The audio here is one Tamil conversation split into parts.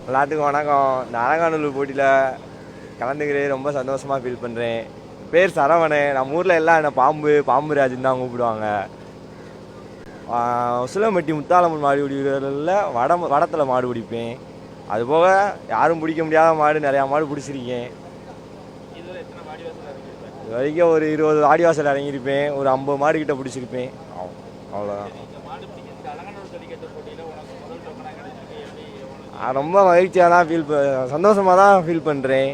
எல்லாத்துக்கும் வணக்கம். இந்த அலங்காநல்லூர் போட்டியில் கலந்துக்கிறேன், ரொம்ப சந்தோஷமாக ஃபீல் பண்ணுறேன். பேர் சரவணன். நம்ம ஊரில் எல்லாம் என்ன பாம்பு ராஜன் தான் கூப்பிடுவாங்க. உசிலம்பட்டி முத்தாலம்மன் மாடு பிடிக்கிறதுல வடத்தில் மாடு பிடிப்பேன். அதுபோக யாரும் பிடிக்க முடியாத மாடு நிறையா மாடு பிடிச்சிருக்கேன். இது வரைக்கும் ஒரு 20 வாடிவாசல் இறங்கியிருப்பேன். ஒரு 50 மாடு கிட்ட பிடிச்சிருப்பேன். அவ்வளோதான். ரொம்ப மகிழ்ச்சியாக தான் சந்தோஷமாக தான் ஃபீல் பண்ணுறேன்.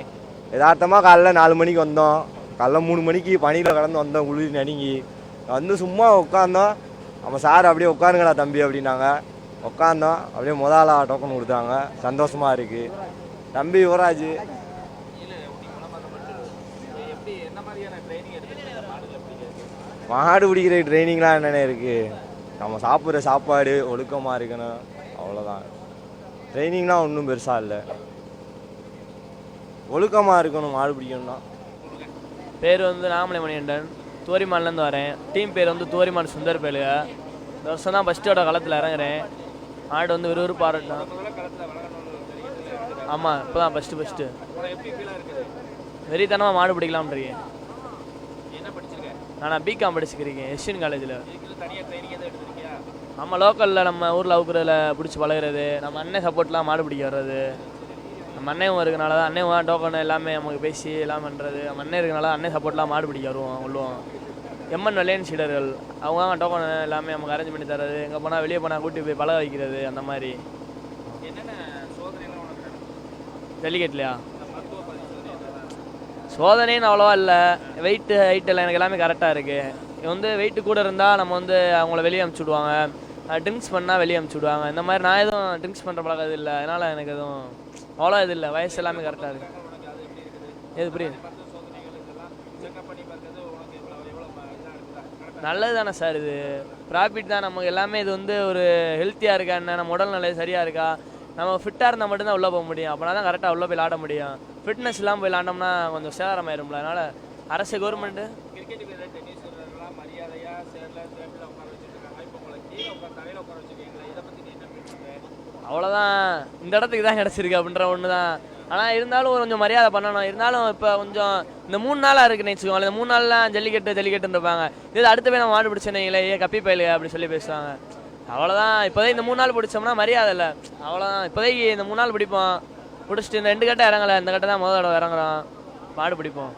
யதார்த்தமாக காலைல 4 மணிக்கு வந்தோம். காலைல 3 மணிக்கு பனியில் கடந்து வந்தோம். குளிர் நடுங்கி வந்து சும்மா உட்காந்தோம். நம்ம சார் அப்படியே உட்காருங்கடா தம்பி அப்படின்னாங்க. உட்காந்தோம். அப்படியே முதல்ல டோக்கன் கொடுத்தாங்க. சந்தோஷமாக இருக்குது. தம்பி யுவராஜ். மாடு பிடிக்கிற ட்ரைனிங்லாம் என்னென்ன இருக்குது? நம்ம சாப்பிட்ற சாப்பாடு ஒழுக்கமாக இருக்கணும், அவ்வளோதான். ட்ரைனிங்லாம் ஒன்றும் பெருசாக இல்லை, ஒழுக்கமாக இருக்கணும் மாடு பிடிக்கணும்னா. பேர் நாமலை மணிகண்டன், தோரிமான்லேருந்து வரேன். டீம் பேர் தோரிமான் சுந்தர் பேலுக. இந்த வருஷம் தான் ஃபஸ்ட்டோட களத்தில் இறங்குறேன். மாடு விறுவிறுப்பாக இருக்கட்டும். ஆமாம், இப்போ தான் ஃபஸ்ட்டு வெறித்தனமாக மாடு பிடிக்கலாம்ன்றீங்க. நான் பிகாம் படிச்சுக்கிறீங்க எஸ்என் காலேஜில். ஆமாம், லோக்கலில் நம்ம ஊரில் அவுக்குறதுல பிடிச்சி பழகிறது. நம்ம அண்ணன் சப்போர்ட்லாம் மாடு பிடிக்க வர்றது. நம்ம அண்ணன் இருக்கனால தான் அண்ணன் டோக்கன் எல்லாமே நமக்கு பேசி எல்லாம் பண்ணுறது. நம்ம அண்ணன் இருக்கனால அண்ணன் சப்போர்ட்லாம் மாடு பிடிக்க வருவோம் உள்ளுவோம். எம்என் வெள்ளையன் சீடர்கள் அவங்க டோக்கன் எல்லாமே நமக்கு அரேஞ்ச் பண்ணி தர்றது. எங்கே போனால் வெளியே போனால் கூட்டி போய் பழக வைக்கிறது. அந்த மாதிரி ஜல்லிக்கட்டுலையா சோதனைன்னு அவ்வளோவா இல்லை. வெயிட்டு ஹைட்டெல்லாம் எனக்கு எல்லாமே கரெக்டாக இருக்குது. வெயிட்டு கூட இருந்தால் நம்ம அவங்கள வெளியே அனுப்பிச்சுடுவாங்க. ட்ரிங்க்ஸ் பண்ணால் வெளியே அனுப்பிச்சுடுவாங்க. இந்த மாதிரி நான் எதுவும் ட்ரிங்க்ஸ் பண்ணுற பழக்கம் இது இல்லை. அதனால் எனக்கு எதுவும் அவ்வளோ இது இல்லை. வயசு எல்லாமே கரெக்டாக இருக்குது. எது புரியுது? நல்லது தானே சார். இது ப்ராஃபிட் தான் நமக்கு எல்லாமே. இது ஒரு ஹெல்த்தியாக இருக்கா என்ன, நம்ம உடல் நிலை சரியாக இருக்கா, நம்ம ஃபிட்டாக இருந்தால் மட்டும்தான் உள்ளே போக முடியும். அப்படின்னா தான் கரெக்டாக உள்ளே போய் விளாட முடியும். ஃபிட்னஸ் இல்லாமல் போய் விளாண்டோம்னா கொஞ்சம் சேதாரமாயிரும்ல. அதனால் அரசு கவர்மெண்ட்டு அவ்வளோதான். இந்த இடத்துக்கு தான் கிடச்சிருக்கு அப்படின்ற ஒன்று தான். ஆனால் இருந்தாலும் கொஞ்சம் மரியாதை பண்ணணும். இருந்தாலும் இப்போ கொஞ்சம் இந்த 3 நாளாக இருக்குன்னு வச்சுக்கோங்களேன். இந்த 3 நாள்லாம் ஜல்லிக்கட்டுன்னு இருப்பாங்க. இது அடுத்த போய் நம்ம மாடு பிடிச்சனீங்களே கப்பி பயிலுங்க அப்படி சொல்லி பேசுவாங்க. அவ்வளோதான். இப்போதைக்கு இந்த 3 நாள் பிடிச்சோம்னா மரியாதை இல்லை. அவ்வளோதான். இப்போதைக்கு இந்த 3 நாள் பிடிப்போம். பிடிச்சிட்டு இந்த 2 கட்டை இறங்கலை. இந்த கட்டை தான் முதல் தடவை இறங்குறோம். மாடு பிடிப்போம்.